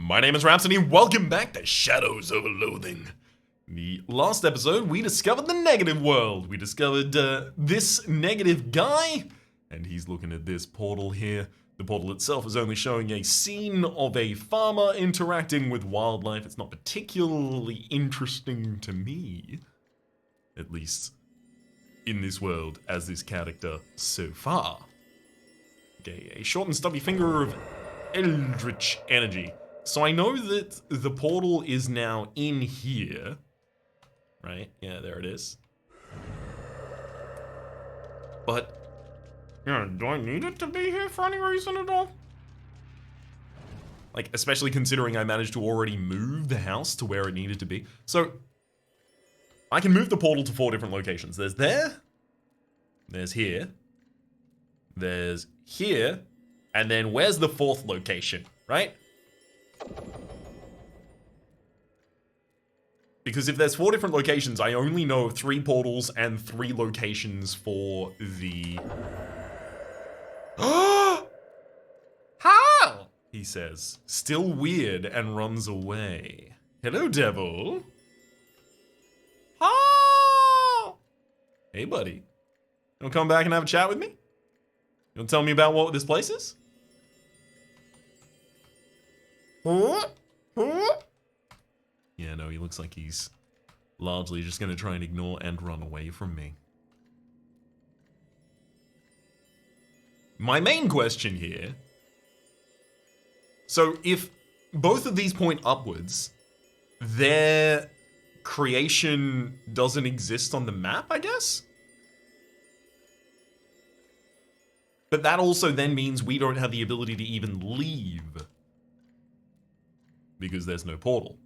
My name is Rhapsody, welcome back to Shadows over Loathing. The last episode, we discovered the negative world. We discovered this negative guy, and he's looking at this portal here. The portal itself is only showing a scene of a farmer interacting with wildlife. It's not particularly interesting to me, at least in this world, as this character so far. Okay, a short and stubby finger of eldritch energy. So I know that the portal is now in here. Right? Yeah, there it is. But, yeah, do I need it to be here for any reason at all? Like, especially considering I managed to already move the house to where it needed to be. So, I can move the portal to 4 different locations. There's there, there's here, there's here, and then where's the 4th location, right? Because if there's 4 different locations, I only know 3 portals and 3 locations for the... How? He says, still weird, and runs away. Hello, devil. Ah! Hey, buddy. You wanna come back and have a chat with me? You wanna tell me about what this place is? Yeah, no, he looks like he's largely just gonna try and ignore and run away from me. My main question here... So, if both of these point upwards, their creation doesn't exist on the map, I guess? But that also then means we don't have the ability to even leave. Because there's no portal.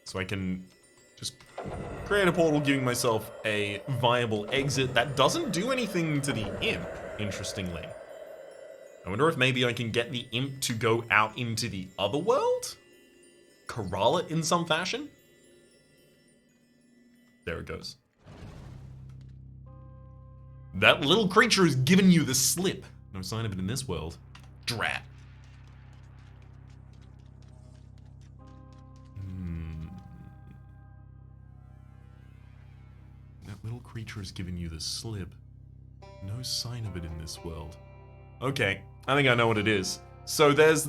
So I can just create a portal giving myself a viable exit that doesn't do anything to the imp, interestingly. I wonder if maybe I can get the imp to go out into the other world? Corral it in some fashion? There it goes. That little creature has given you the slip. No sign of it in this world. Drat. That little creature has given you the slip. No sign of it in this world. Okay, I think I know what it is. So there's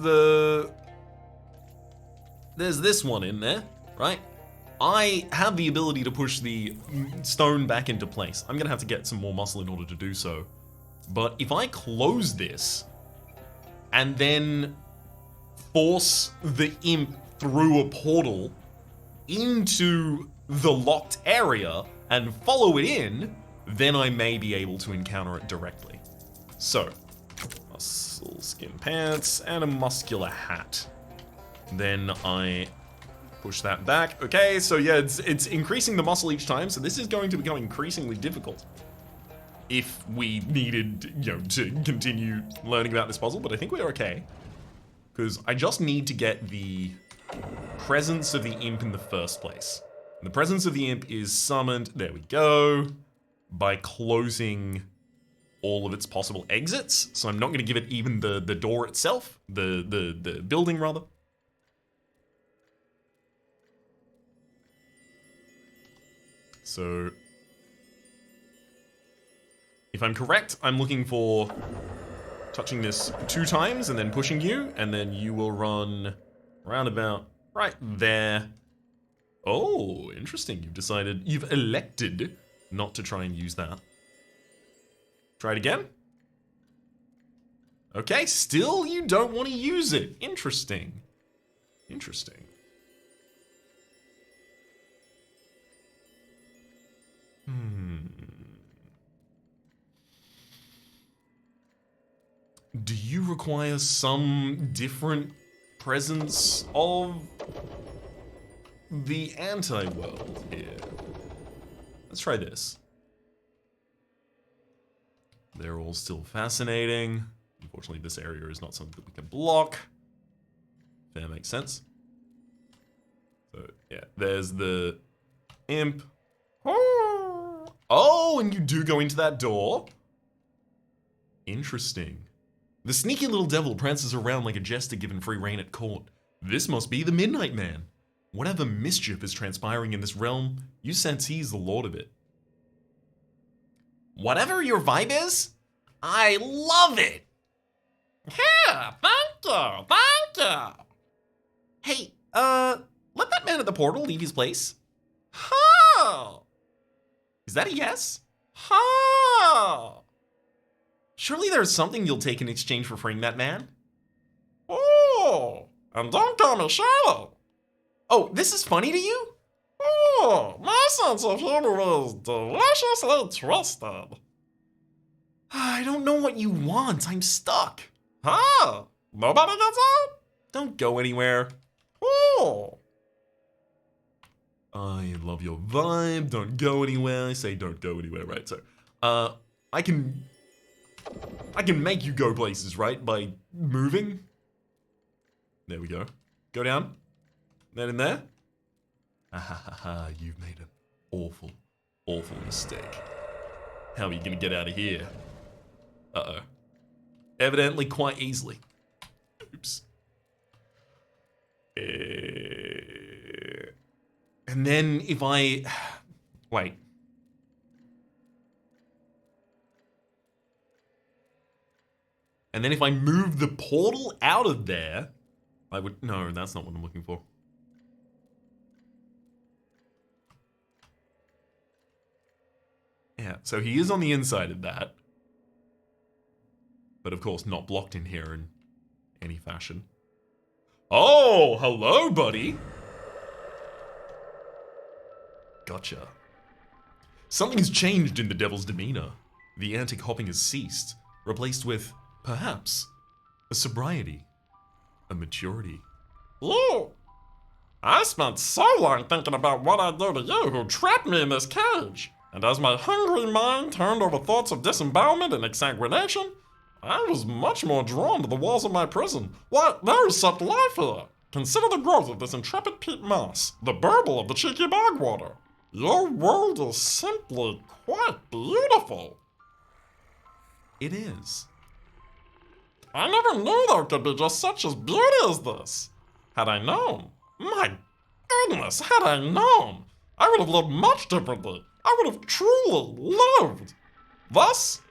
this one in there, right? I have the ability to push the stone back into place. I'm gonna have to get some more muscle in order to do so. But if I close this, and then force the imp through a portal into the locked area, and follow it in, then I may be able to encounter it directly. So, muscle skin pants and a muscular hat. Then I push that back. Okay, so yeah, it's increasing the muscle each time, so this is going to become increasingly difficult. If we needed, to continue learning about this puzzle, but I think we're okay. Because I just need to get the presence of the imp in the first place. And the presence of the imp is summoned, there we go, by closing all of its possible exits. So I'm not going to give it even the door itself, the building rather. So, if I'm correct, I'm looking for touching this 2 times and then pushing you, and then you will run roundabout right there. Oh, interesting. You've elected not to try and use that. Try it again. Okay, still you don't want to use it. Interesting. Interesting. Do you require some different presence of the anti-world here? Let's try this. They're all still fascinating. Unfortunately, this area is not something that we can block. If that makes sense. So, yeah, there's the imp. Oh, and you do go into that door. Interesting. The sneaky little devil prances around like a jester given free rein at court. This must be the Midnight Man. Whatever mischief is transpiring in this realm, you sense he's the lord of it. Whatever your vibe is, I love it! Yeah, thank you! Hey, let that man at the portal leave his place. Huh! Is that a yes? Huh! Surely there's something you'll take in exchange for freeing that man? Oh, and don't call me shallow. Oh, this is funny to you? Oh, my sense of humor is deliciously twisted. I don't know what you want. I'm stuck. Huh? Nobody gets out? Don't go anywhere. Oh. I love your vibe. Don't go anywhere. I say don't go anywhere, right? So, I can make you go places, right? By moving. There we go. Go down. Then in there. Ah, you've made an awful, awful mistake. How are you gonna get out of here? Uh-oh. Evidently quite easily. Oops. And then if I... Wait. And then if I move the portal out of there, I would... No, that's not what I'm looking for. Yeah, so he is on the inside of that. But of course not blocked in here in any fashion. Oh, hello, buddy. Gotcha. Something has changed in the devil's demeanor. The antic hopping has ceased, replaced with, perhaps, a sobriety, a maturity. You! I spent so long thinking about what I'd do to you who trapped me in this cage. And as my hungry mind turned over thoughts of disembowelment and exsanguination, I was much more drawn to the walls of my prison. Why, there is such life here. Consider the growth of this intrepid peat moss, the burble of the cheeky bogwater. Your world is simply quite beautiful. It is. I never knew there could be just such as beauty as this. Had I known, my goodness, had I known, I would have lived much differently. I would have truly lived. Thus,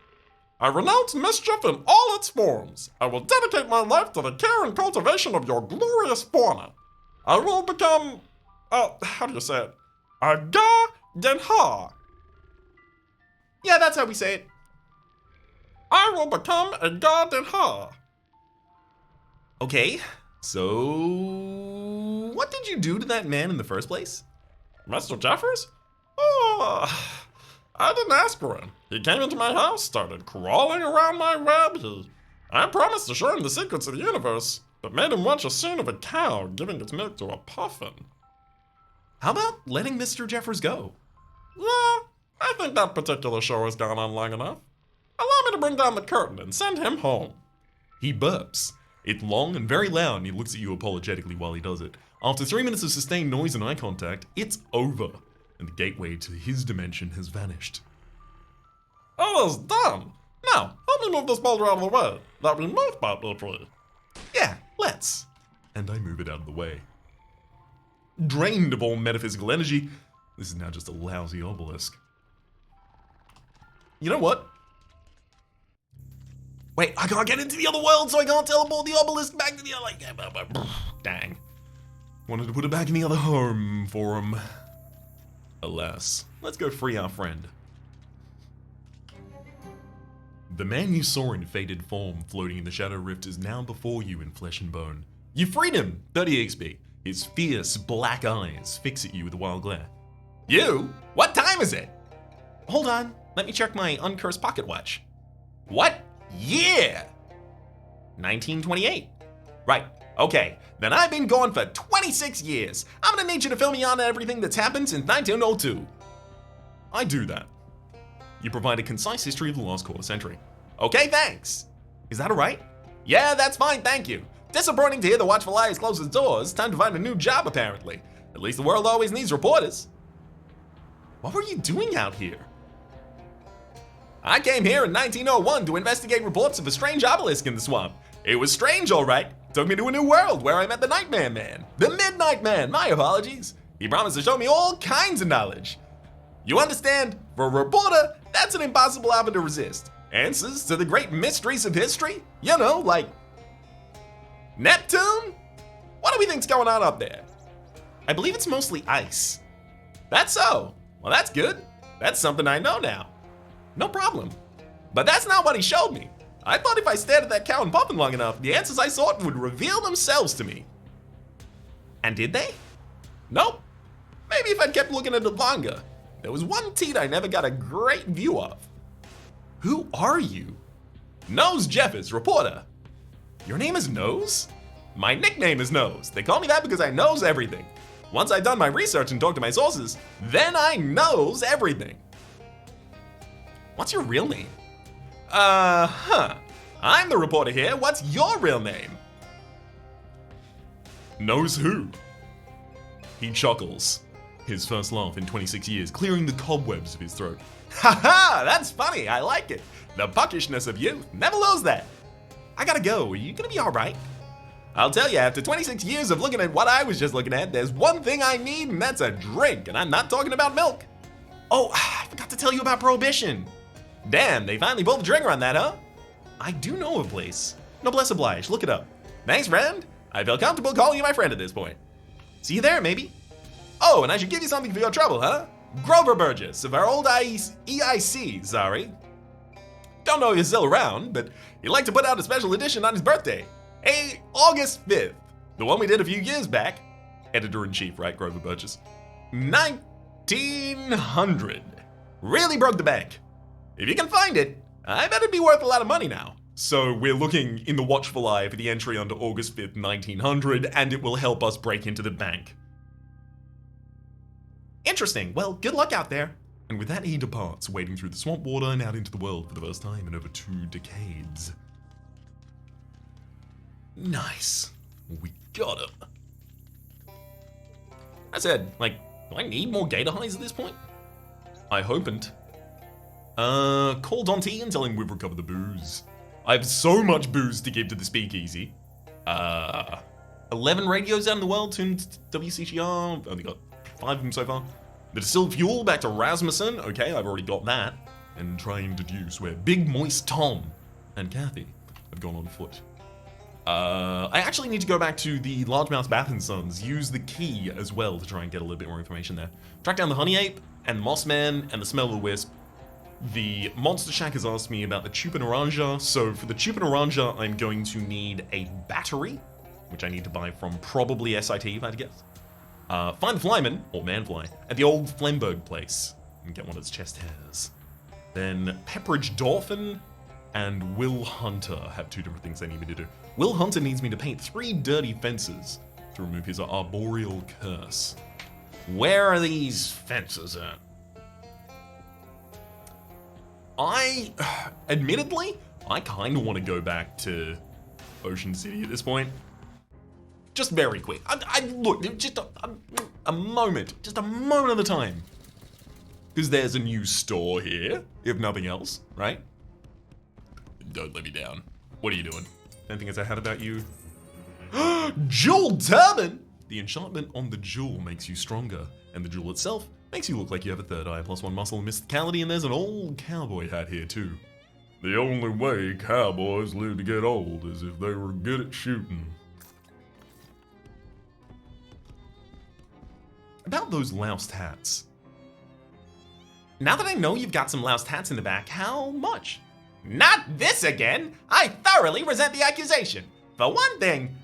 I renounce mischief in all its forms. I will dedicate my life to the care and cultivation of your glorious fauna. I will become, how do you say it? A ga-den-ha. Yeah, that's how we say it. I will become a ga-den-ha. Okay, so what did you do to that man in the first place? Mr. Jeffers? Oh, I didn't ask for him. He came into my house, started crawling around my web. I promised to show him the secrets of the universe, but made him watch a scene of a cow giving its milk to a puffin. How about letting Mr. Jeffers go? Yeah, I think that particular show has gone on long enough. Allow me to bring down the curtain and send him home. He burps. It's long and very loud, and he looks at you apologetically while he does it. After 3 minutes of sustained noise and eye contact, it's over, and the gateway to his dimension has vanished. It is done. Now, help me move this boulder out of the way, that we might be free. Yeah, let's. And I move it out of the way. Drained of all metaphysical energy, this is now just a lousy obelisk. You know what? Wait, I can't get into the other world, so I can't teleport the obelisk back to the other... Dang. Wanted to put it back in the other home for him. Alas, let's go free our friend. The man you saw in faded form floating in the Shadow Rift is now before you in flesh and bone. You freed him! 30 XP. His fierce black eyes fix at you with a wild glare. You? What time is it? Hold on, let me check my uncursed pocket watch. What year? 1928. Right, okay. Then I've been gone for 26 years. I'm gonna need you to fill me on everything that's happened since 1902. I do that. You provide a concise history of the last quarter century. Okay, thanks. Is that alright? Yeah, that's fine, thank you. Disappointing to hear the Watchful Eye has closed its doors. Time to find a new job, apparently. At least the world always needs reporters. What were you doing out here? I came here in 1901 to investigate reports of a strange obelisk in the swamp. It was strange, all right. Took me to a new world where I met the Nightmare Man. The Midnight Man, my apologies. He promised to show me all kinds of knowledge. You understand? For a reporter, that's an impossible offer to resist. Answers to the great mysteries of history? You know, like Neptune? What do we think's going on up there? I believe it's mostly ice. That's so. Well, that's good. That's something I know now. No problem. But that's not what he showed me. I thought if I stared at that cow and puffin long enough, the answers I sought would reveal themselves to me. And did they? Nope. Maybe if I'd kept looking at it longer. There was one teat I never got a great view of. Who are you? Nose Jeffers, reporter. Your name is Nose? My nickname is Nose. They call me that because I knows everything. Once I've done my research and talked to my sources, then I knows everything. What's your real name? I'm the reporter here. What's your real name? Knows who? He chuckles. His first laugh in 26 years, clearing the cobwebs of his throat. Haha, that's funny. I like it. The puckishness of youth. Never lose that. I gotta go. Are you gonna be all right? I'll tell you, after 26 years of looking at what I was just looking at, there's one thing I need, and that's a drink. And I'm not talking about milk. Oh, I forgot to tell you about Prohibition. Damn, they finally pulled the trigger on that, huh? I do know a place. Noblesse oblige, look it up. Thanks, friend. I feel comfortable calling you my friend at this point. See you there, maybe. Oh, and I should give you something for your trouble, huh? Grover Burgess of our old EIC, sorry. Don't know if he's still around, but he'd like to put out a special edition on his birthday. Hey, August 5th. The one we did a few years back. Editor-in-chief, right, Grover Burgess? 1900. Really broke the bank. If you can find it, I bet it'd be worth a lot of money now. So we're looking in the watchful eye for the entry under August 5th, 1900, and it will help us break into the bank. Interesting. Well, good luck out there. And with that, he departs, wading through the swamp water and out into the world for the first time in over 2 decades. Nice. We got him. I said, like, do I need more gator highs at this point? I hopen't. Call Dante and tell him we've recovered the booze. I have so much booze to give to the speakeasy. 11 radios out in the world tuned to WCCR. I've only got 5 of them so far. The distilled fuel back to Rasmussen. Okay, I've already got that. And trying to deduce where Big Moist Tom and Kathy have gone on foot. I actually need to go back to the Largemouth Bath & Sons, use the key as well to try and get a little bit more information there. Track down the Honey Ape, and Mossman, and the Smell of the Wisp. The Monster Shack has asked me about the Chupanaranja, so for the Chupanaranja, I'm going to need a battery, which I need to buy from probably SIT, if I had to guess. Find the Flyman, or Manfly, at the old Flemberg place, and get one of its chest hairs. Then Pepperidge Dolphin and Will Hunter have 2 different things they need me to do. Will Hunter needs me to paint 3 dirty fences to remove his arboreal curse. Where are these fences at? Admittedly, I kind of want to go back to Ocean City at this point. Just very quick. Look, just a moment of the time. Because there's a new store here, if nothing else, right? Don't let me down. What are you doing? Anything as I had about you? Jewel Turban! The enchantment on the jewel makes you stronger, and the jewel itself makes you look like you have a third eye, +1 muscle and mysticality, and there's an old cowboy hat here too. The only way cowboys live to get old is if they were good at shooting. About those loused hats. Now that I know you've got some loused hats in the back, how much? Not this again! I thoroughly resent the accusation. For one thing,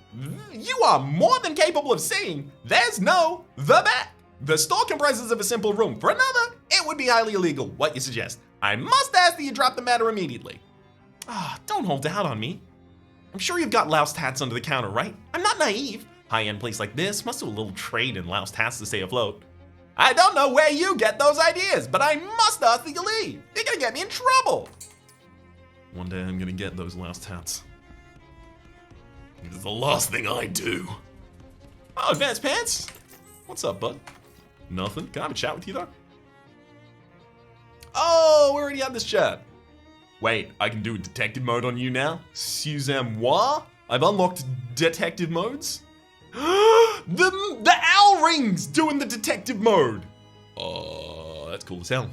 you are more than capable of seeing there's no the back. The store comprises of a simple room. For another, it would be highly illegal. What you suggest? I must ask that you drop the matter immediately. Don't hold out on me. I'm sure you've got loused hats under the counter, right? I'm not naive. High-end place like this must do a little trade in loused hats to stay afloat. I don't know where you get those ideas, but I must ask that you leave. You're gonna get me in trouble. One day I'm gonna get those loused hats. It is the last thing I do. Oh, Advanced Pants? What's up, bud? Nothing. Can I have a chat with you, though? Oh, we already had this chat. Wait, I can do detective mode on you now? Excusez-moi? I've unlocked detective modes? the owl rings doing the detective mode! Oh, that's cool as hell.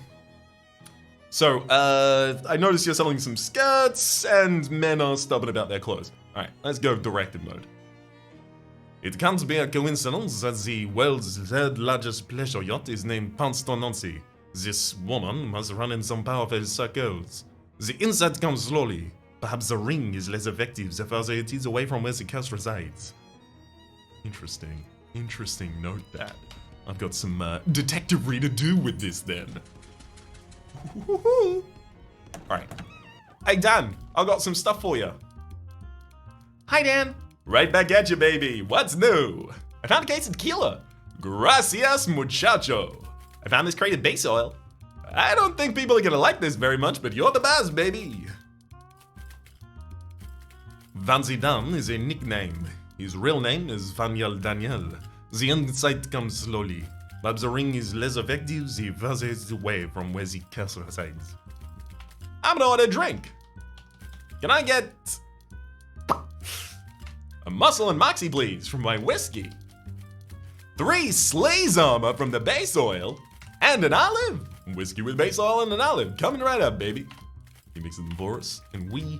So, I noticed you're selling some skirts, and men are stubborn about their clothes. Alright, let's go directive mode. It can't be a coincidence that the world's third largest pleasure yacht is named Panstononsi. This woman must run in some powerful circles. The insight comes slowly. Perhaps the ring is less effective the further it is away from where the curse resides. Interesting. Interesting. Note that. I've got some detective-y to do with this then. Alright. Hey Dan, I've got some stuff for you. Hi Dan. Right back at you, baby. What's new? I found a case of tequila. Gracias, muchacho. I found this crate of base oil. I don't think people are gonna like this very much, but you're the best, baby. Van Zidane is a nickname. His real name is Vaniel Daniel. The insight comes slowly. But the ring is less effective the further it's away from where the curse resides. I'm gonna order a drink. Can I get a muscle and moxie, please, from my whiskey? 3 Slays armor from the base oil, and an olive. Whiskey with base oil and an olive. Coming right up, baby. He mixes them for us, and we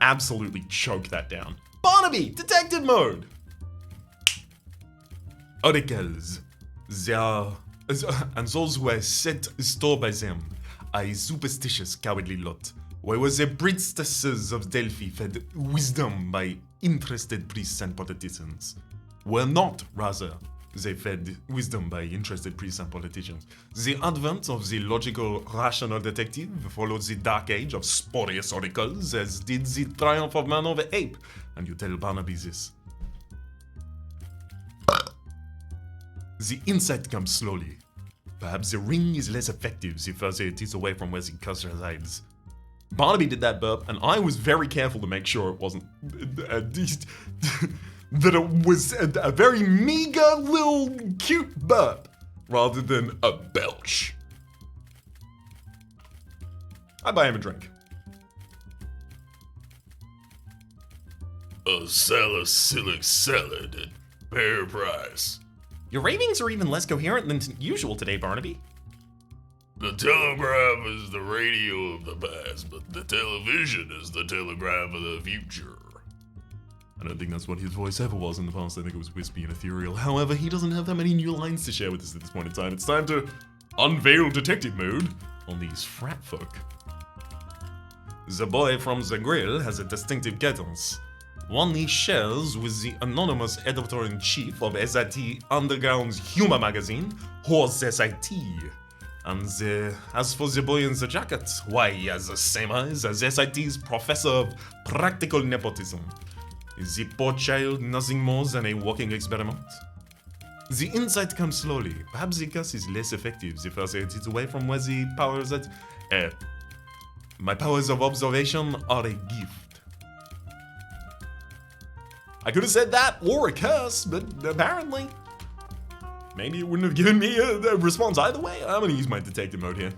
absolutely choke that down. Barnaby, detective mode. Oracles. They are, and those who are set store by them, are a superstitious, cowardly lot. Whereas the priestesses of Delphi fed wisdom by interested priests and politicians. Were not, rather, they fed wisdom by interested priests and politicians. The advent of the logical, rational detective followed the dark age of spurious oracles, as did the triumph of man over ape. And you tell Barnaby this. The insight comes slowly. Perhaps the ring is less effective the further it is away from where the curse resides. Barnaby did that burp, and I was very careful to make sure it wasn't that it was a very meager little cute burp rather than a belch. I buy him a drink. A salicylic salad at fair price. Your ravings are even less coherent than usual today, Barnaby. The telegraph is the radio of the past, but the television is the telegraph of the future. I don't think that's what his voice ever was in the past. I think it was wispy and ethereal. However, he doesn't have that many new lines to share with us at this point in time. It's time to unveil detective mode on these frat folk. The boy from the grill has a distinctive cadence. One he shares with the anonymous editor-in-chief of SIT Underground's humor magazine, Horse SIT. And as for the boy in the jacket, why, he has the same eyes as SIT's professor of practical nepotism. Is the poor child nothing more than a walking experiment? The insight comes slowly. Perhaps the curse is less effective the further it is away from where the powers that... my powers of observation are a gift. I could have said that, or a curse, but apparently... maybe it wouldn't have given me a response either way. I'm gonna use my detective mode here.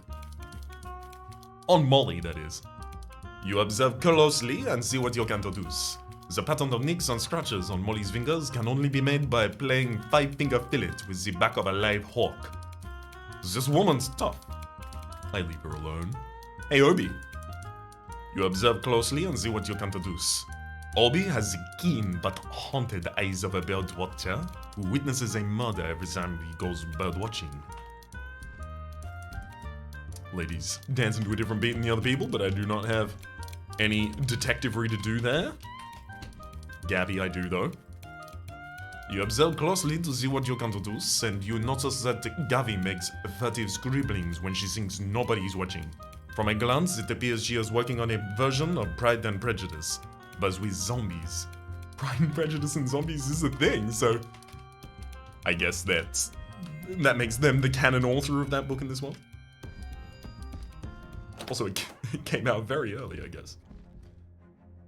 On Molly, that is. You observe closely and see what you can deduce. The pattern of nicks and scratches on Molly's fingers can only be made by playing 5-finger fillet with the back of a live hawk. This woman's tough. I leave her alone. Hey, Obi. You observe closely and see what you can deduce. Obi has the keen but haunted eyes of a bird watcher who witnesses a murder every time he goes bird watching. Ladies dancing to a different beat than the other people, but I do not have any detectivery to do there. Gabby, I do though. You observe closely to see what you can deduce, and you notice that Gavi makes furtive scribblings when she thinks nobody's watching. From a glance, it appears she is working on a version of Pride and Prejudice, but with zombies. Pride and Prejudice and zombies is a thing, so I guess that makes them the canon author of that book in this one. Also, it came out very early, I guess.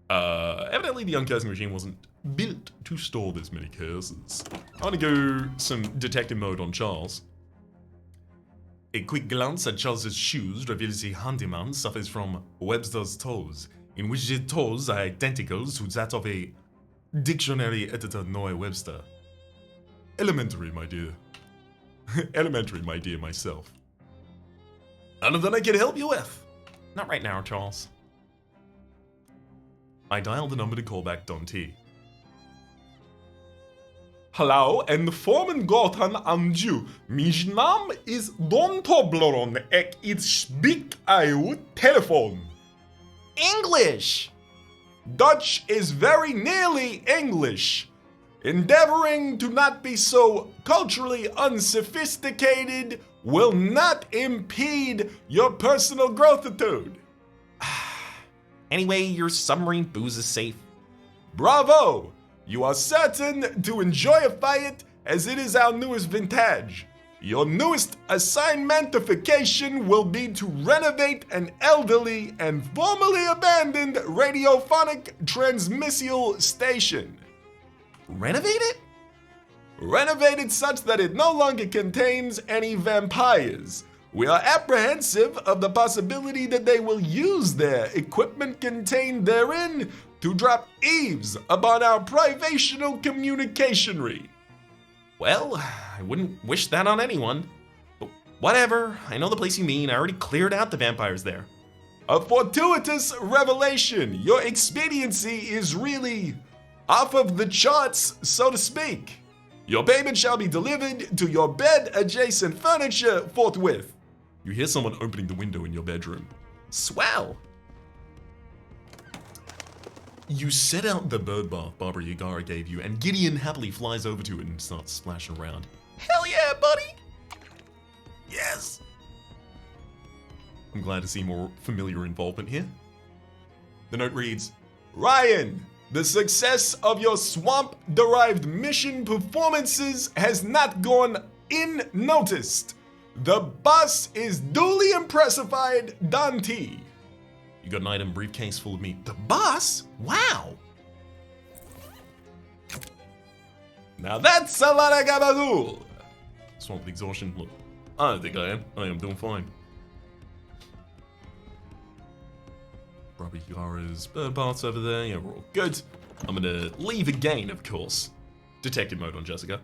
Evidently the uncursing machine wasn't built to store this many curses. I want to go some detective mode on Charles. A quick glance at Charles's shoes reveals the handyman suffers from Webster's toes, in which the toes are identical to that of a dictionary editor Noah Webster. Elementary, my dear. Elementary, my dear, myself. Anything I can help you with? Not right now, Charles. I dialed the number to call back Don T. Hello, and Foreman Gotham and you. Mijn naam is Don Toblerone. Ik speak uit telephone. English! Dutch is very nearly English. Endeavoring to not be so culturally unsophisticated will not impede your personal growthitude. Anyway, your submarine booze is safe. Bravo! You are certain to enjoy a fight as it is our newest vintage. Your newest assignmentification will be to renovate an elderly and formerly abandoned radiophonic transmissile station. Renovate it? Renovate it such that it no longer contains any vampires. We are apprehensive of the possibility that they will use their equipment contained therein to drop eaves upon our privational communicationry. Well, I wouldn't wish that on anyone. But whatever, I know the place you mean. I already cleared out the vampires there. A fortuitous revelation. Your expediency is really off of the charts, so to speak. Your payment shall be delivered to your bed-adjacent furniture forthwith. You hear someone opening the window in your bedroom. Swell! You set out the bird bath Barbara Yagara gave you, and Gideon happily flies over to it and starts splashing around. Hell yeah, buddy! Yes! I'm glad to see more familiar involvement here. The note reads, Ryan, the success of your swamp-derived mission performances has not gone unnoticed. The boss is duly impressified, Dante. You got an item briefcase full of meat. The boss? Wow. Now that's a lot of gabagool. Swamp exhaustion. Look, I don't think I am. I am doing fine. Robbie Yara's bird baths over there. Yeah, we're all good. I'm gonna leave again, of course. Detective mode on Jessica.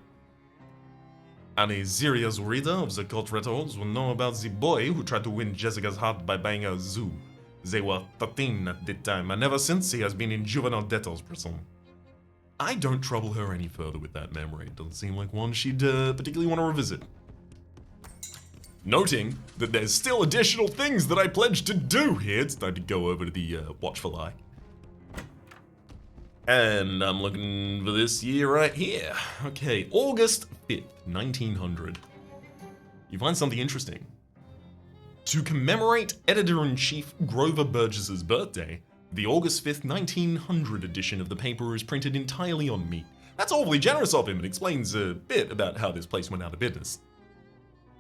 And a serious reader of the cult records will know about the boy who tried to win Jessica's heart by buying a zoo. They were 13 at the time, and ever since he has been in juvenile debtor's prison. I don't trouble her any further with that memory. It doesn't seem like one she'd particularly want to revisit. Noting that there's still additional things that I pledged to do here. It's time to go over to the Watchful Eye. And I'm looking for this year right here. Okay, August 5th, 1900. You find something interesting. To commemorate Editor-in-Chief Grover Burgess's birthday, the August 5th, 1900 edition of the paper is printed entirely on meat. That's awfully generous of him and explains a bit about how this place went out of business.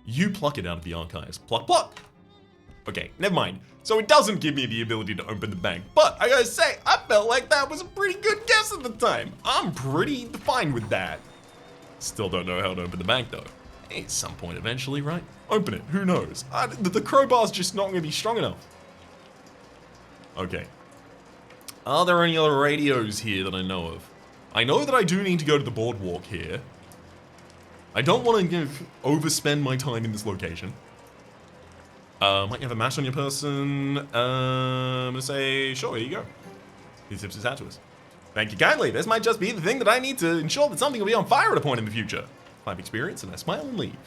You pluck it out of the archives. Pluck, pluck! Okay, never mind. So it doesn't give me the ability to open the bank, but I gotta say, I felt like that was a pretty good guess at the time. I'm pretty fine with that. Still don't know how to open the bank though. At some point eventually, right? Open it, who knows? The crowbar's just not gonna be strong enough. Okay. Are there any other radios here that I know of? I know that I do need to go to the boardwalk here. I don't want to overspend my time in this location. Might you have a match on your person? I'm gonna say, sure, here you go. He tips his hat to us. Thank you kindly. This might just be the thing that I need to ensure that something will be on fire at a point in the future. 5 experience, and I smile and leave.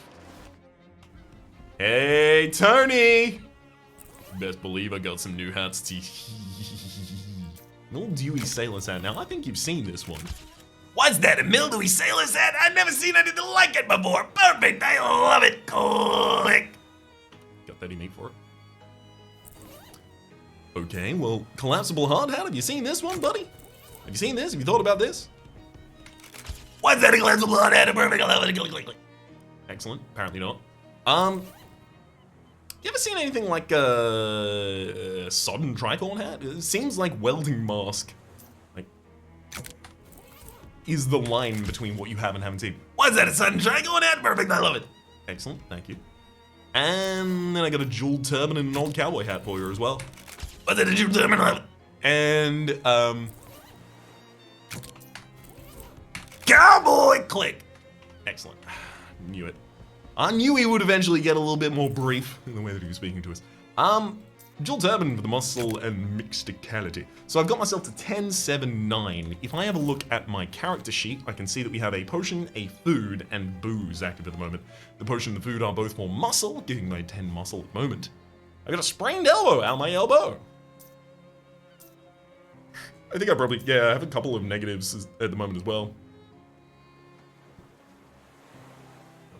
Hey, Tony! Best believe I got some new hats to... An old Dewey Sailor's hat. Now, I think you've seen this one. What's that, a mildewy sailor's hat? I've never seen anything like it before. Perfect, I love it. Click. Got 30 meat for it. Okay, well, collapsible hard hat. Have you seen this one, buddy? Have you seen this? Have you thought about this? What's that, a collapsible hard hat? Perfect, I love it. Click, click, click. Excellent. Apparently not. You ever seen anything like a sodden tricorn hat? It seems like welding mask. Like, is the line between what you have and haven't seen. What's that, a sudden tricorn hat? Perfect, I love it. Excellent, thank you. And then I got a jeweled turban and an old cowboy hat for you as well. But then a jeweled turban and cowboy click. Excellent. Knew it. I knew he would eventually get a little bit more brief in the way that he was speaking to us. Jewel Turban for the muscle and mysticality. So I've got myself to 10, 7, 9. If I have a look at my character sheet, I can see that we have a potion, a food, and booze active at the moment. The potion and the food are both for muscle, giving my 10 muscle at the moment. I got a sprained elbow out my elbow. I think I probably, I have a couple of negatives at the moment as well.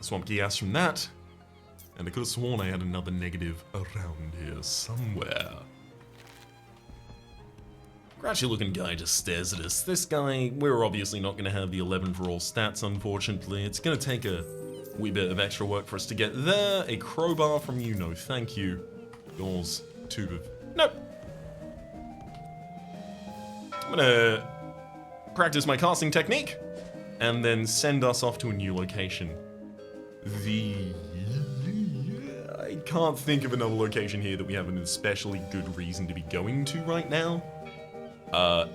Swamp gas from that. And I could have sworn I had another negative around here somewhere. Grouchy looking guy just stares at us. This guy, we're obviously not going to have the 11 for all stats, unfortunately. It's going to take a wee bit of extra work for us to get there. A crowbar from you, no thank you. Yours, tube of... Nope. I'm going to practice my casting technique and then send us off to a new location. I can't think of another location here that we have an especially good reason to be going to right now.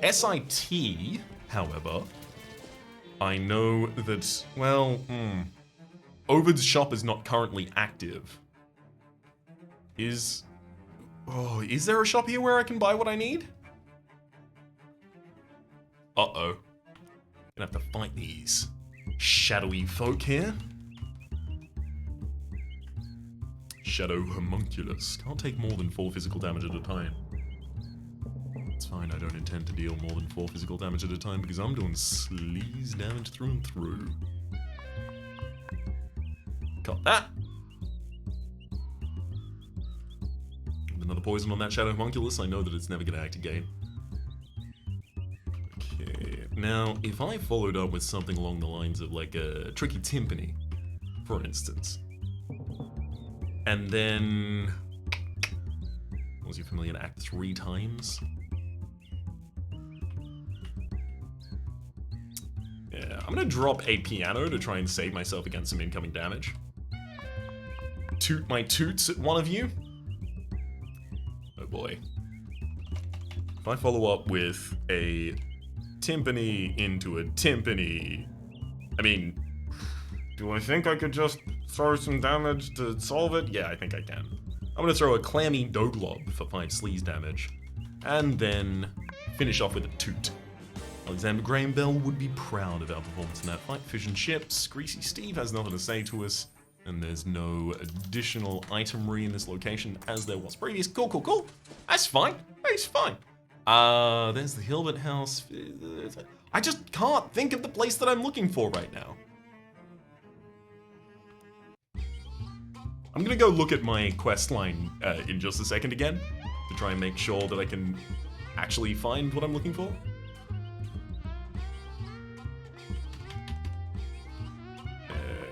SIT, however, I know that, well, Ovid's shop is not currently active. Is there a shop here where I can buy what I need? Uh-oh. Gonna have to fight these shadowy folk here. Shadow Homunculus. Can't take more than 4 physical damage at a time. It's fine, I don't intend to deal more than 4 physical damage at a time because I'm doing sleaze damage through and through. Got that. With another poison on that Shadow Homunculus, I know that it's never going to act again. Okay, now if I followed up with something along the lines of like a Tricky Timpani, for instance. And then, was he familiar to act 3 times? Yeah, I'm gonna drop a piano to try and save myself against some incoming damage. Toot my toots at one of you. Oh boy. If I follow up with a timpani into a timpani, I mean, do I think I could just throw some damage to solve it? Yeah, I think I can. I'm gonna throw a clammy Doglob for 5 sleaze damage, and then finish off with a toot. Alexander Graham Bell would be proud of our performance in that fight. Fish and chips, Greasy Steve has nothing to say to us, and there's no additional itemry in this location as there was previous. Cool. That's fine. That's fine. There's the Hilbert house. I just can't think of the place that I'm looking for right now. I'm gonna go look at my quest line in just a second again to try and make sure that I can actually find what I'm looking for.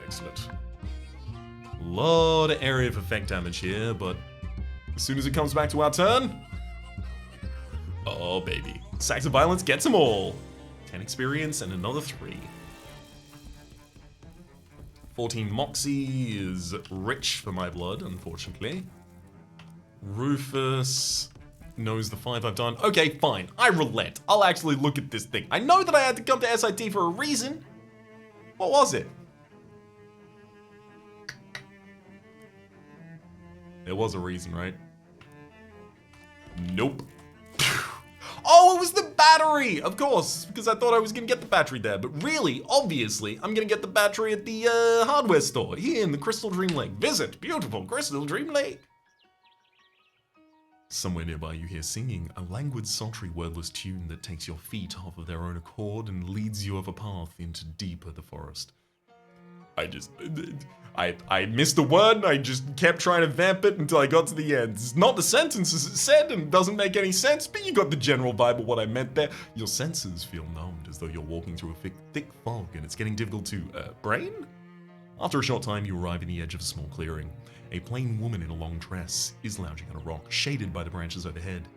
Excellent. Lot of area of effect damage here, but as soon as it comes back to our turn, oh baby, Sacks of Violence gets them all. 10 experience and another 3. 14 Moxie is rich for my blood, unfortunately. Rufus knows the 5 I've done. Okay, fine. I relent. I'll actually look at this thing. I know that I had to come to SIT for a reason. What was it? There was a reason, right? Nope. Oh, it was the battery! Of course, because I thought I was gonna get the battery there, but really, obviously, I'm gonna get the battery at the hardware store here in the Crystal Dream Lake. Visit beautiful Crystal Dream Lake. Somewhere nearby you hear singing, a languid, sultry, wordless tune that takes your feet off of their own accord and leads you up a path into deeper the forest. I missed a word, I just kept trying to vamp it until I got to the end. It's not the sentences it said, and it doesn't make any sense, but you got the general vibe of what I meant there. Your senses feel numbed, as though you're walking through a thick fog, and it's getting difficult to, brain? After a short time, you arrive in the edge of a small clearing. A plain woman in a long dress is lounging on a rock, shaded by the branches overhead.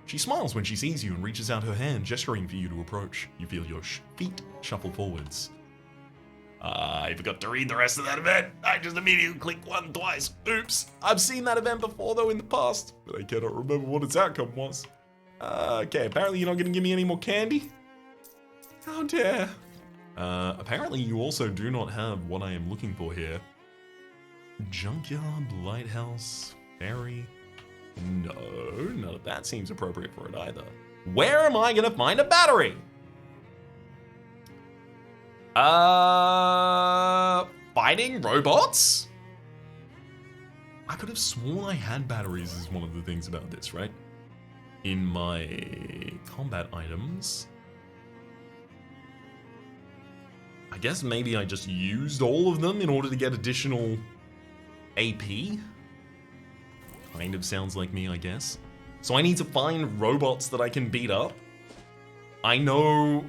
She smiles when she sees you and reaches out her hand, gesturing for you to approach. You feel your feet shuffle forwards. I forgot to read the rest of that event. I just immediately clicked one twice. Oops. I've seen that event before, though, in the past, but I cannot remember what its outcome was. Okay, apparently you're not going to give me any more candy? How dare. Apparently you also do not have what I am looking for here. Junkyard, lighthouse, ferry. No, none of that seems appropriate for it either. Where am I going to find a battery? Fighting robots? I could have sworn I had batteries is one of the things about this, right? In my combat items. I guess maybe I just used all of them in order to get additional AP. Kind of sounds like me, I guess. So I need to find robots that I can beat up. I know,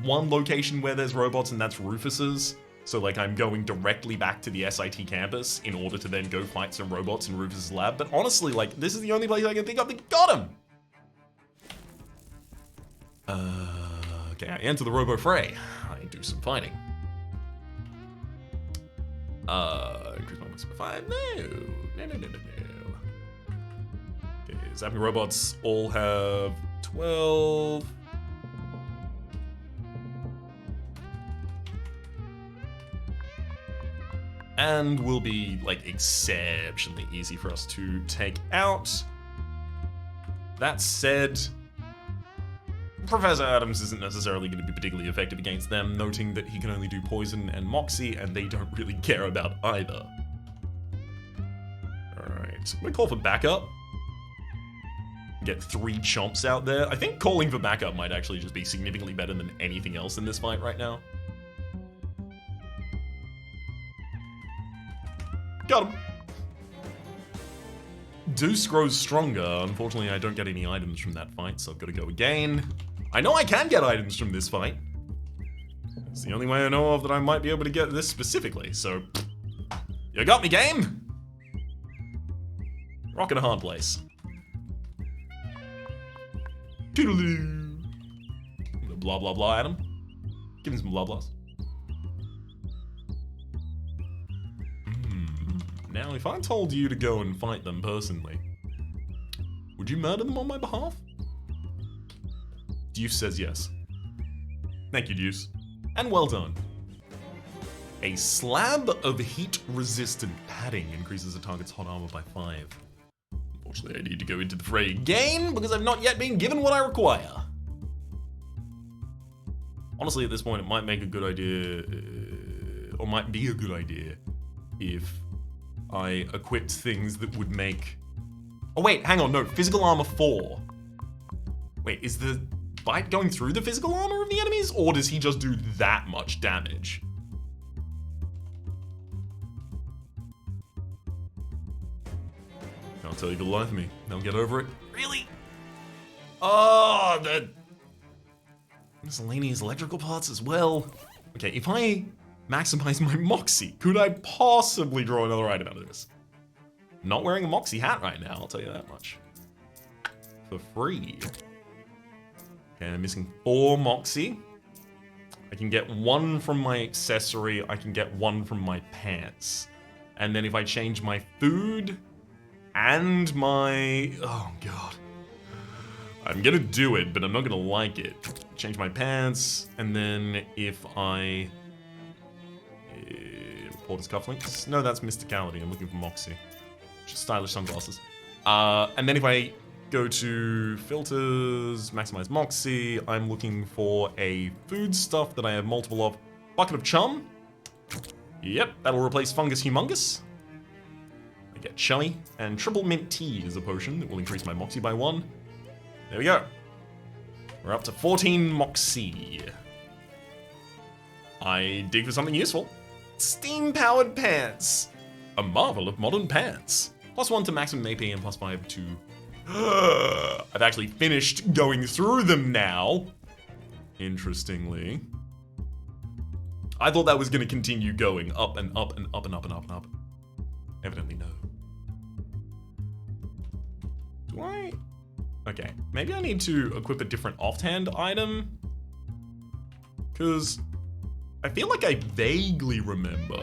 one location where there's robots, and that's Rufus's. So, like, I'm going directly back to the SIT campus in order to then go fight some robots in Rufus's lab. But honestly, like, this is the only place I can think of that got him. Okay, I enter the Robo Fray. I do some fighting. Increase my weapons by 5. No. Okay, Zapping robots all have 12. And will be, like, exceptionally easy for us to take out. That said, Professor Adams isn't necessarily going to be particularly effective against them, noting that he can only do poison and moxie, and they don't really care about either. Alright, I'm gonna call for backup. Get 3 chomps out there. I think calling for backup might actually just be significantly better than anything else in this fight right now. Got him. Deuce grows stronger. Unfortunately, I don't get any items from that fight, so I've got to go again. I know I can get items from this fight. It's the only way I know of that I might be able to get this specifically, so... You got me, game? Rock in a hard place. Toodaloo. Blah, blah, blah, Adam. Give him some blah, blahs. Now, if I told you to go and fight them personally, would you murder them on my behalf? Deuce says yes. Thank you, Deuce. And well done. A slab of heat-resistant padding increases the target's hot armor by 5. Unfortunately, I need to go into the fray again because I've not yet been given what I require. Honestly, at this point, it might make a good idea, or might be a good idea, if I equipped things that would make... Oh wait, hang on, no, physical armor 4. Wait, is the bite going through the physical armor of the enemies, or does he just do that much damage? Can't tell you to lie to me. They'll get over it. Really? Oh, the miscellaneous electrical parts as well. Okay, if I maximize my moxie, could I possibly draw another item out of this? Not wearing a moxie hat right now, I'll tell you that much. For free. Okay, I'm missing 4 moxie. I can get 1 from my accessory, I can get 1 from my pants. And then if I change my food and my... Oh god. I'm gonna do it, but I'm not gonna like it. Change my pants, and then if I... Reporter's cufflinks? No, that's mysticality. I'm looking for moxie. Just stylish sunglasses. And then if I go to filters, maximize moxie, I'm looking for a food stuff that I have multiple of. Bucket of chum. Yep, that'll replace fungus humongous. I get chummy, and triple mint tea is a potion that will increase my moxie by 1. There we go. We're up to 14 moxie. I dig for something useful. Steam-powered pants. A marvel of modern pants. +1 to maximum AP and +5 to... I've actually finished going through them now. Interestingly. I thought that was going to continue going up and up and up and up and up and up. Evidently no. Do I... Okay, maybe I need to equip a different offhand item. Because I feel like I vaguely remember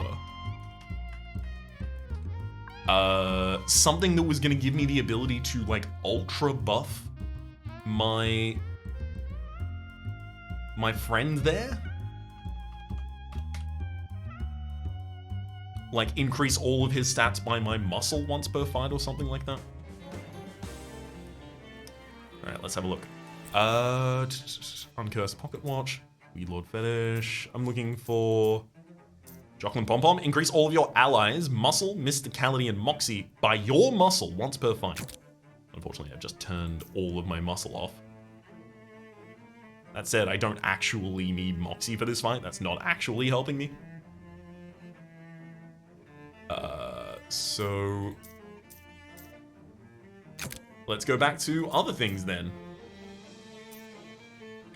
something that was gonna give me the ability to like ultra buff my friend there. Like increase all of his stats by my muscle once per fight or something like that. Alright, let's have a look. Uncursed Pocket Watch, Weed Lord Fetish. I'm looking for Jocelyn Pom Pom. Increase all of your allies' muscle, mysticality, and moxie by your muscle once per fight. Unfortunately, I've just turned all of my muscle off. That said, I don't actually need moxie for this fight. That's not actually helping me. So let's go back to other things then.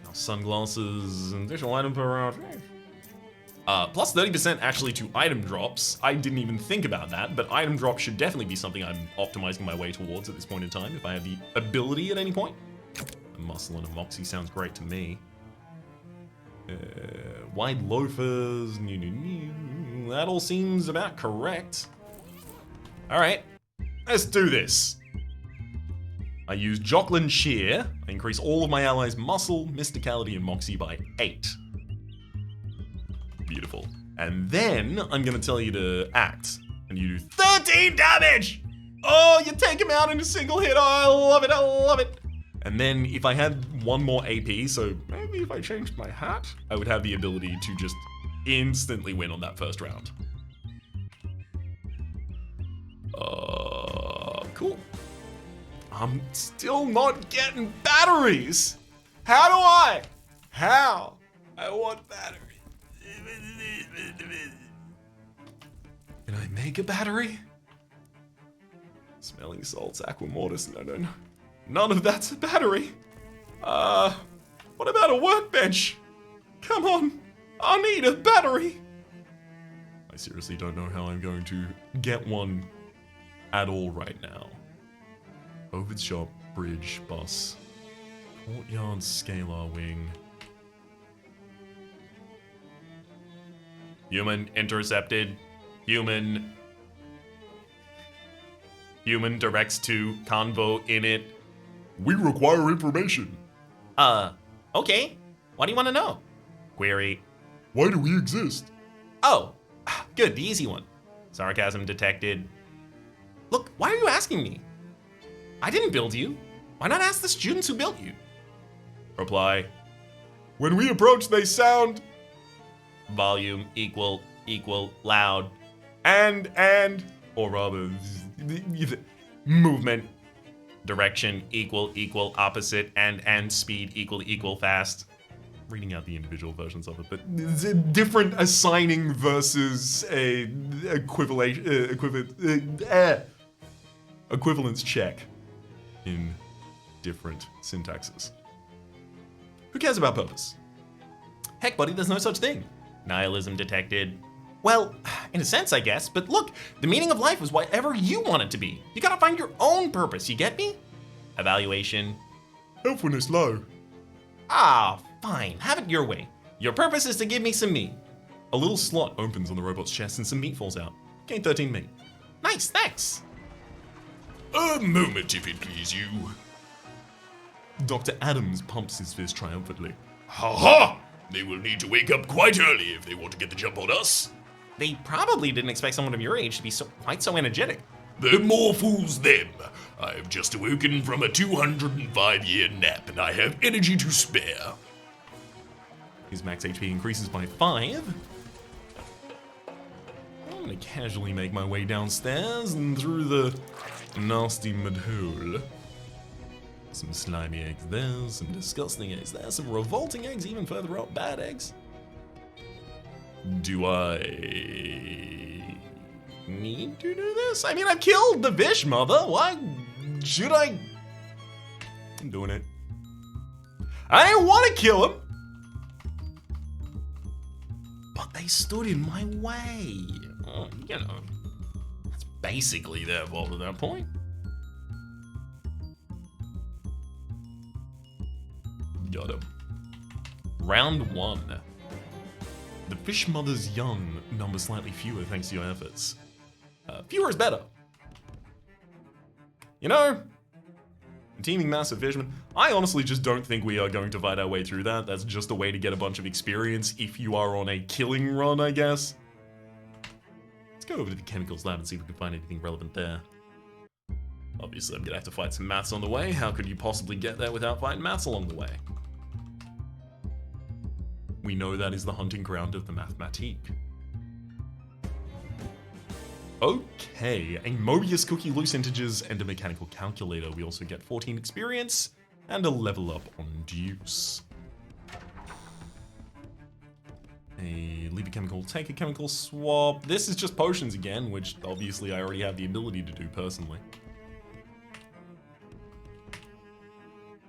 Now, sunglasses, additional item per round. Plus 30% actually to item drops. I didn't even think about that, but item drops should definitely be something I'm optimizing my way towards at this point in time, if I have the ability at any point. A muscle and a moxie sounds great to me. Wide loafers, that all seems about correct. Alright, let's do this. I use Jocelyn Shear. I increase all of my allies' muscle, mysticality, and moxie by 8. Beautiful. And then I'm gonna tell you to act. And you do 13 damage! Oh, you take him out in a single hit. Oh, I love it, I love it. And then if I had one more AP, so maybe if I changed my hat, I would have the ability to just instantly win on that first round. Cool. I'm still not getting batteries. How do I? How? I want batteries. Can I make a battery? Smelling salts, aquamortis, no. None of that's a battery. What about a workbench? Come on, I need a battery. I seriously don't know how I'm going to get one at all right now. Ovid shop, bridge, bus, courtyard, scalar wing. Human intercepted. Human directs to convo in it. We require information. Okay. What do you want to know? Query. Why do we exist? Oh, good, the easy one. Sarcasm detected. Look, why are you asking me? I didn't build you. Why not ask the students who built you? Reply. When we approach, they sound... Volume equal loud. And... Or rather, movement. Direction equal opposite. And speed equal fast. Reading out the individual versions of it, but different assigning versus a equivalence check in different syntaxes. Who cares about purpose? Heck, buddy, there's no such thing. Nihilism detected. Well, in a sense, I guess, but look, the meaning of life is whatever you want it to be. You gotta find your own purpose, you get me? Evaluation. Helpfulness low. Ah, fine, have it your way. Your purpose is to give me some meat. A little slot opens on the robot's chest and some meat falls out. Gain 13 meat. Nice, thanks. A moment, if it please you. Dr. Adams pumps his fist triumphantly. Ha ha! They will need to wake up quite early if they want to get the jump on us. They probably didn't expect someone of your age to be quite so energetic. The more fools them. I have just awoken from a 205-year nap and I have energy to spare. His max HP increases by 5. I'm gonna casually make my way downstairs and through the nasty mud hole. Some slimy eggs there, some disgusting eggs there, some revolting eggs even further up, bad eggs. Do I need to do this? I mean, I've killed the fish mother. Why should I? I'm doing it. I didn't want to kill him, but they stood in my way. You know, that's basically their fault at that point. Got him. Round 1. The fish mother's young number slightly fewer thanks to your efforts. Fewer is better. You know, teeming massive fisherman. I honestly just don't think we are going to fight our way through that. That's just a way to get a bunch of experience if you are on a killing run, I guess. Let's go over to the chemicals lab and see if we can find anything relevant there. Obviously, I'm gonna have to fight some maths on the way. How could you possibly get there without fighting maths along the way? We know that is the hunting ground of the mathematique. Okay, a Mobius cookie, loose integers, and a mechanical calculator. We also get 14 experience and a level up on Deuce. Leave a chemical, take a chemical swap. This is just potions again, which obviously I already have the ability to do personally.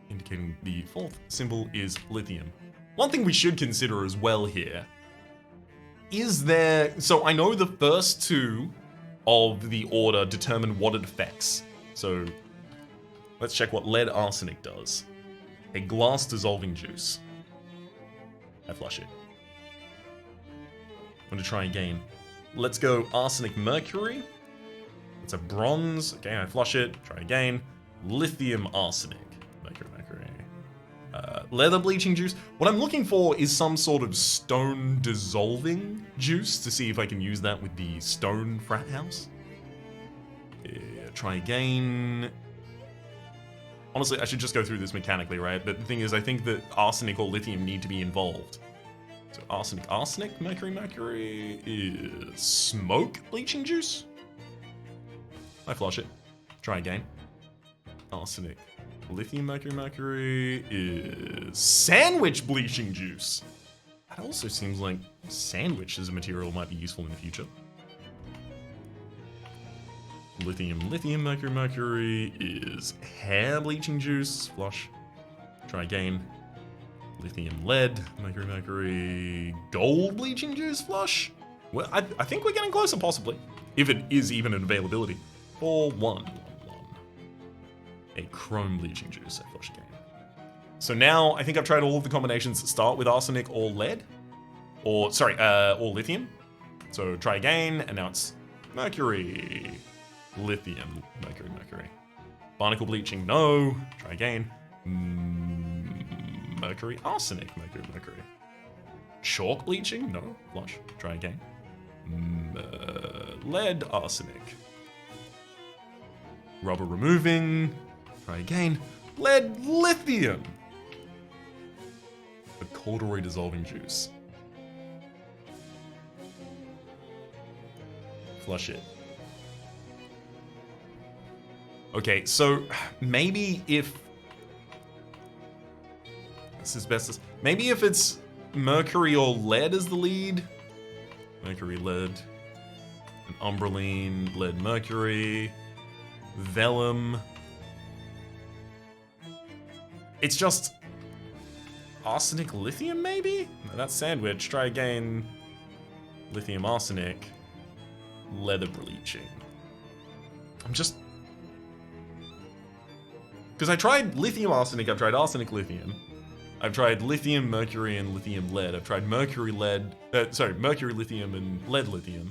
Indicating the fourth symbol is lithium. One thing we should consider as well here is there. So I know the first two of the order determine what it affects. So let's check what lead arsenic does. A glass dissolving juice. I flush it. I'm gonna try again. Let's go arsenic mercury. It's a bronze. Okay, I flush it. Try again. Lithium arsenic. Mercury. Leather bleaching juice. What I'm looking for is some sort of stone dissolving juice to see if I can use that with the stone frat house. Try again. Honestly, I should just go through this mechanically, right? But the thing is, I think that arsenic or lithium need to be involved. So arsenic, mercury is smoke bleaching juice. I flush it. Try again. Arsenic. Lithium mercury is sandwich bleaching juice. That also seems like sandwich as a material might be useful in the future. Lithium mercury is hair bleaching juice. Flush. Try again. Lithium lead mercury gold bleaching juice. Flush. Well, I think we're getting closer, possibly, if it is even an availability. 4-1. A chrome bleaching juice. I flush again. So now I think I've tried all of the combinations that start with arsenic or lead, or lithium. So try again, and now it's mercury, lithium, mercury. Barnacle bleaching, no. Try again. Mercury, arsenic, mercury. Chalk bleaching, no. Flush. Try again. Lead, arsenic. Rubber removing. Try again. Lead, lithium. A corduroy dissolving juice. Flush it. Okay, so maybe if this is best, maybe if it's mercury or lead as the lead. Mercury, lead, and umbraline, lead, mercury, vellum. It's just arsenic, lithium, maybe? No, that's sandwich. Try again. Lithium, arsenic, leather bleaching. I'm just... Because I tried lithium, arsenic, I've tried arsenic, lithium. I've tried lithium, mercury, and lithium, lead. I've tried mercury, mercury, lithium, and lead, lithium.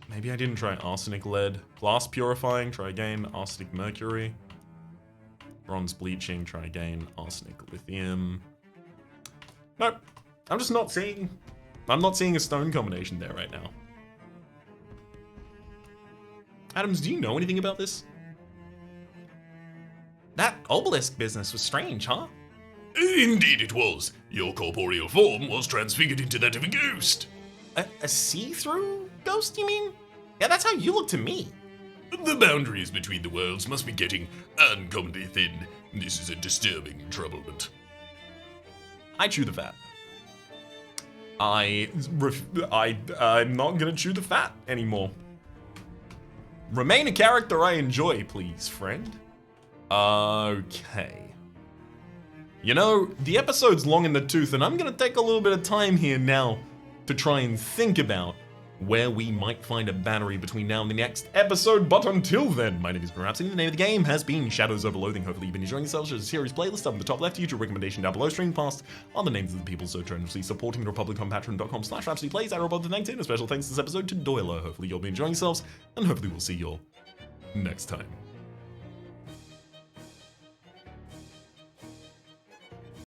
Maybe I didn't try arsenic, lead. Glass purifying, try again. Arsenic, mercury. Bronze bleaching, try again. Arsenic, lithium. Nope. I'm just not seeing... I'm not seeing a stone combination there right now. Adams, do you know anything about this? That obelisk business was strange, huh? Indeed it was. Your corporeal form was transfigured into that of a ghost. A see-through ghost, you mean? Yeah, that's how you look to me. The boundaries between the worlds must be getting uncommonly thin. This is a disturbing troublement. I chew the fat. I'm not gonna chew the fat anymore. Remain a character I enjoy, please, friend. Okay. You know, the episode's long in the tooth, and I'm gonna take a little bit of time here now to try and think about where we might find a battery between now and the next episode. But until then, my name is Rhapsody. The name of the game has been Shadows over Loathing. Hopefully you've been enjoying yourselves. There's a series playlist up in the top left, YouTube recommendation down below, stream past are the names of the people so generously supporting the Republic on patreon.com/RhapsodyPlays. Arrow above the thanks in. A special thanks this episode to Doyler. Hopefully you'll be enjoying yourselves, and hopefully we'll see you all next time.